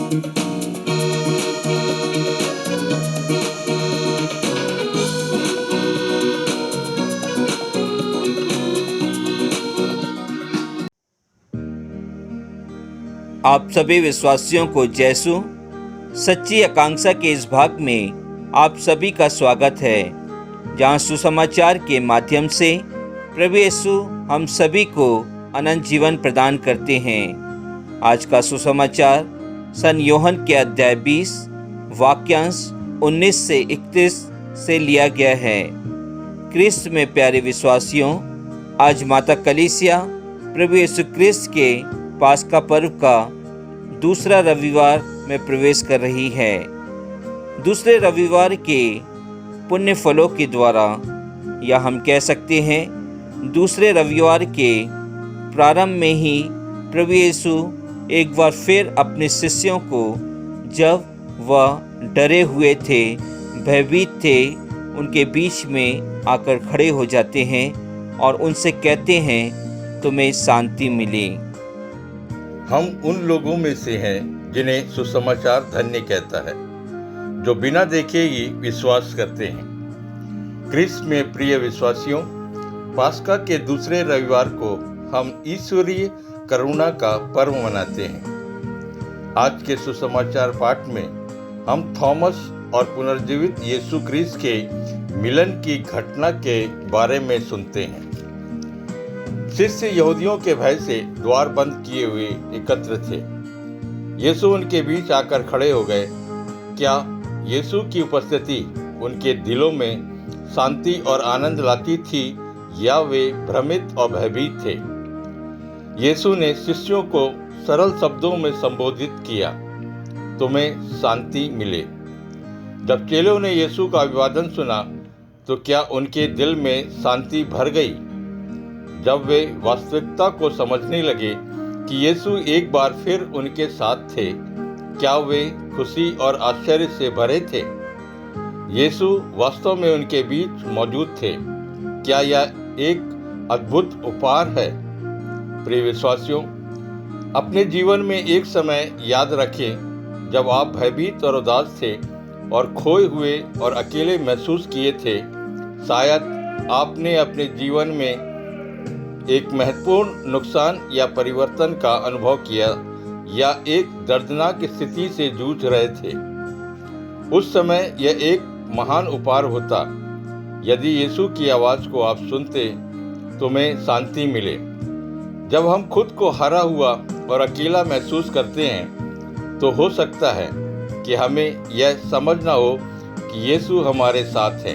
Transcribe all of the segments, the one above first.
आप सभी विश्वासियों को यीशु सच्ची आकांक्षा के इस भाग में आप सभी का स्वागत है, जहां सुसमाचार के माध्यम से प्रभु यीशु हम सभी को अनंत जीवन प्रदान करते हैं। आज का सुसमाचार सन यूहन्ना के अध्याय 20 वाक्यांश 19 से 31 से लिया गया है। क्रिस्त में प्यारे विश्वासियों, आज माता कलीसिया प्रभु यीशु क्रिस्त के पास्का पर्व का दूसरा रविवार में प्रवेश कर रही है। दूसरे रविवार के पुण्य फलों के द्वारा, या हम कह सकते हैं दूसरे रविवार के प्रारंभ में ही प्रभु यीशु एक बार फिर अपने शिष्यों को, जब वह डरे हुए थे, भयभीत थे, उनके बीच में आकर खड़े हो जाते हैं और उनसे कहते हैं, तुम्हें शांति मिले। हम उन लोगों में से हैं जिन्हें सुसमाचार धन्य कहता है, जो बिना देखे ही विश्वास करते हैं। क्रिस्त में प्रिय विश्वासियों, पास्का के दूसरे रविवार को हम ईश्वरीय करुणा का पर्व मनाते हैं। आज के सुसमाचार पाठ में हम थॉमस और पुनर्जीवित यीशु क्रिस्त के मिलन की घटना के बारे में सुनते हैं। शिष्य यहूदियों के भय से द्वार बंद किए हुए एकत्र थे। यीशु उनके बीच आकर खड़े हो गए। क्या यीशु की उपस्थिति उनके दिलों में शांति और आनंद लाती थी, या वे भ्रमित और भयभीत थे? यीशु ने शिष्यों को सरल शब्दों में संबोधित किया, तुम्हें शांति मिले। जब चेलों ने यीशु का अभिवादन सुना तो क्या उनके दिल में शांति भर गई? जब वे वास्तविकता को समझने लगे कि यीशु एक बार फिर उनके साथ थे, क्या वे खुशी और आश्चर्य से भरे थे? यीशु वास्तव में उनके बीच मौजूद थे। क्या यह एक अद्भुत उपहार है? प्रिय विश्वासियों, अपने जीवन में एक समय याद रखें जब आप भयभीत और उदास थे और खोए हुए और अकेले महसूस किए थे। शायद आपने अपने जीवन में एक महत्वपूर्ण नुकसान या परिवर्तन का अनुभव किया, या एक दर्दनाक स्थिति से जूझ रहे थे। उस समय यह एक महान उपहार होता यदि यीशु की आवाज़ को आप सुनते, तुम्हें शांति मिले। जब हम खुद को हारा हुआ और अकेला महसूस करते हैं, तो हो सकता है कि हमें यह समझना हो कि यीशु हमारे साथ है।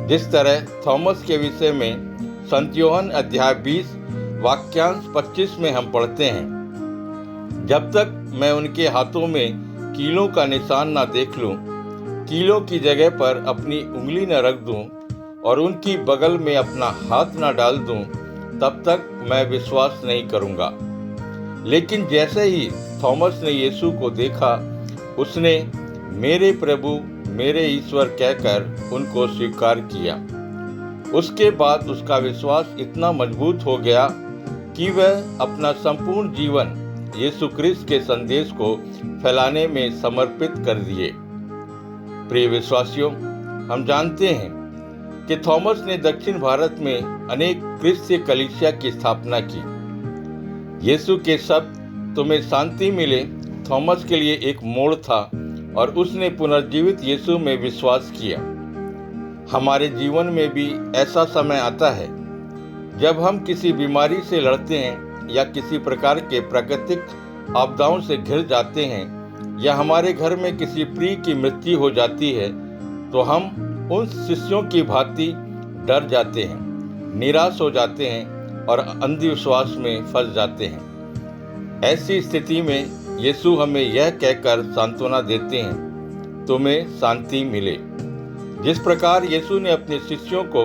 जिस तरह थॉमस के विषय में संत यूहन्ना अध्याय 20 वाक्यांश 25 में हम पढ़ते हैं, जब तक मैं उनके हाथों में कीलों का निशान ना देख लूं, कीलों की जगह पर अपनी उंगली न रख दूं और उनकी बगल में अपना हाथ ना डाल दूं, तब तक मैं विश्वास नहीं करूंगा। लेकिन जैसे ही थॉमस ने यीशु को देखा, उसने मेरे प्रभु, मेरे ईश्वर कहकर उनको स्वीकार किया। उसके बाद उसका विश्वास इतना मजबूत हो गया कि वह अपना संपूर्ण जीवन यीशु क्रिस्त के संदेश को फैलाने में समर्पित कर दिए। प्रिय विश्वासियों, हम जानते हैं कि थॉमस ने दक्षिण भारत में अनेक क्रिस्तीय कलीसिया की स्थापना की। यीशु के शब्द तुम्हें शांति मिले थॉमस के लिए एक मोड़ था और उसने पुनर्जीवित यीशु में विश्वास किया। हमारे जीवन में भी ऐसा समय आता है जब हम किसी बीमारी से लड़ते हैं, या किसी प्रकार के प्राकृतिक आपदाओं से घिर जाते हैं, या हमारे घर में किसी प्रिय की मृत्यु हो जाती है, तो हम उन शिष्यों की भांति डर जाते हैं, निराश हो जाते हैं और अंधविश्वास में फंस जाते हैं। ऐसी स्थिति में यीशु हमें यह कहकर सांत्वना देते हैं, तुम्हें शांति मिले। जिस प्रकार यीशु ने अपने शिष्यों को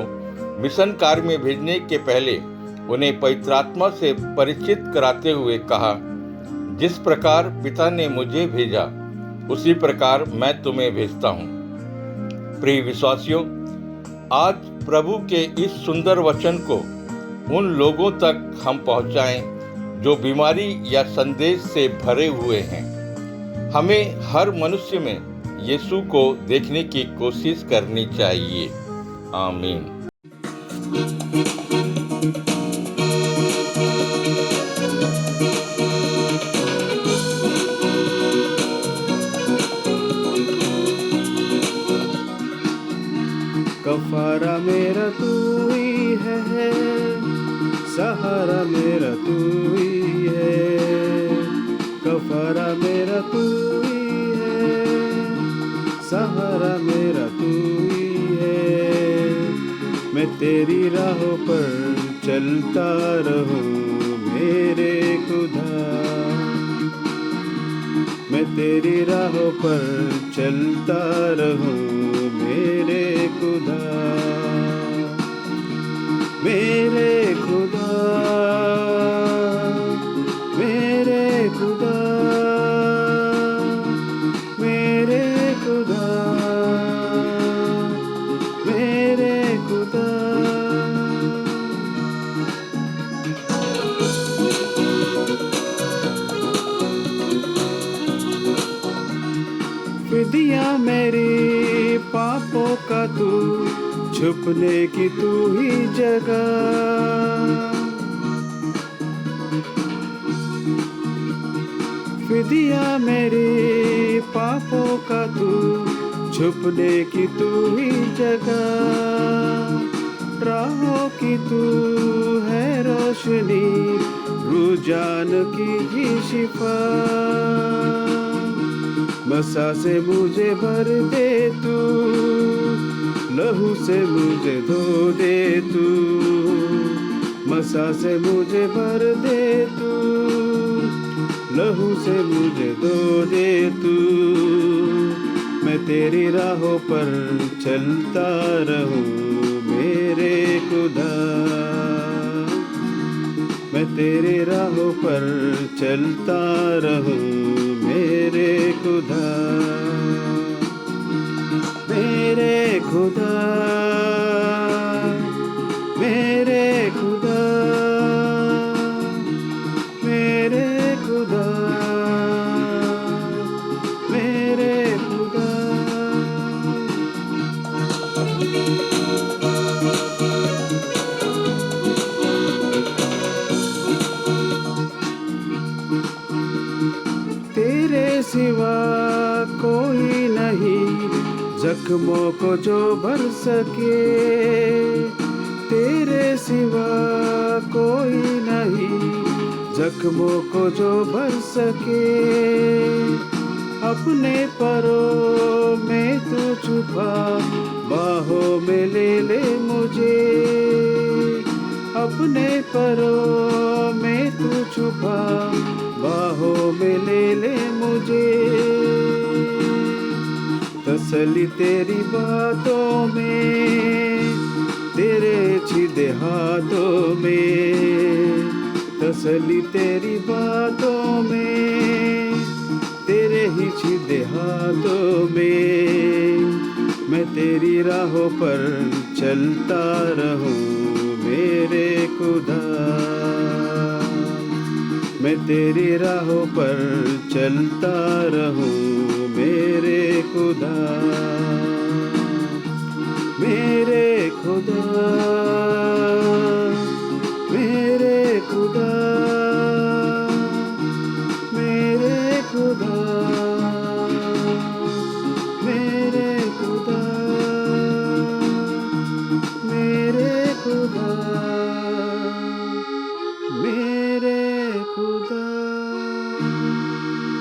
मिशन कार्य में भेजने के पहले उन्हें पवित्र आत्मा से परिचित कराते हुए कहा, जिस प्रकार पिता ने मुझे भेजा, उसी प्रकार मैं तुम्हें भेजता हूँ। प्रिय विश्वासियों, आज प्रभु के इस सुंदर वचन को उन लोगों तक हम पहुँचाएं जो बीमारी या संदेश से भरे हुए हैं। हमें हर मनुष्य में यीशु को देखने की कोशिश करनी चाहिए। आमीन। कफारा मेरा तू ही है, सहारा मेरा तू ही है। कफारा मेरा तू ही है, सहारा मेरा तू ही है। मैं तेरी राहों पर चलता रहूं मेरे खुदा, मैं तेरी राहों पर चलता रहूं मेरे खुदा। मेरे खुदा, मेरे खुदा, मेरे खुदा, मेरे खुदा। फिदिया मेरी पापों का तू, छुपने की तू ही जगह। फिदिया मेरी पापों का तू, छुपने की तू ही जगह। राहों की तू है रोशनी, रुझान की ही शिफा। मसा से मुझे भर दे तू, लहू से मुझे धो दे तू। मसा से मुझे भर दे तू, लहू से मुझे धो दे तू। मैं तेरी राहों पर चलता रहूं मेरे खुदा, मैं तेरी राहों पर चलता रहूं मेरे खुदा। मेरे खुदा, मेरे खुदा, मेरे खुदा, मेरे खुदा। तेरे सिवा कोई नहीं जख्मों को जो भर सके। तेरे सिवा कोई नहीं जख्मों को जो भर सके। अपने परों में तू छुपा, बाहों में ले ले मुझे। अपने परों में तू छुपा, बाहों में ले ले मुझे। तसल्ली तेरी बातों में, तेरे छिदे हाथों में। तसल्ली तेरी बातों में, तेरे ही छिदे हाथों में। मैं तेरी राहों पर चलता रहूं मेरे खुदा, मैं तेरी राहों पर चलता रहूं मेरे खुदा। मेरे खुदा,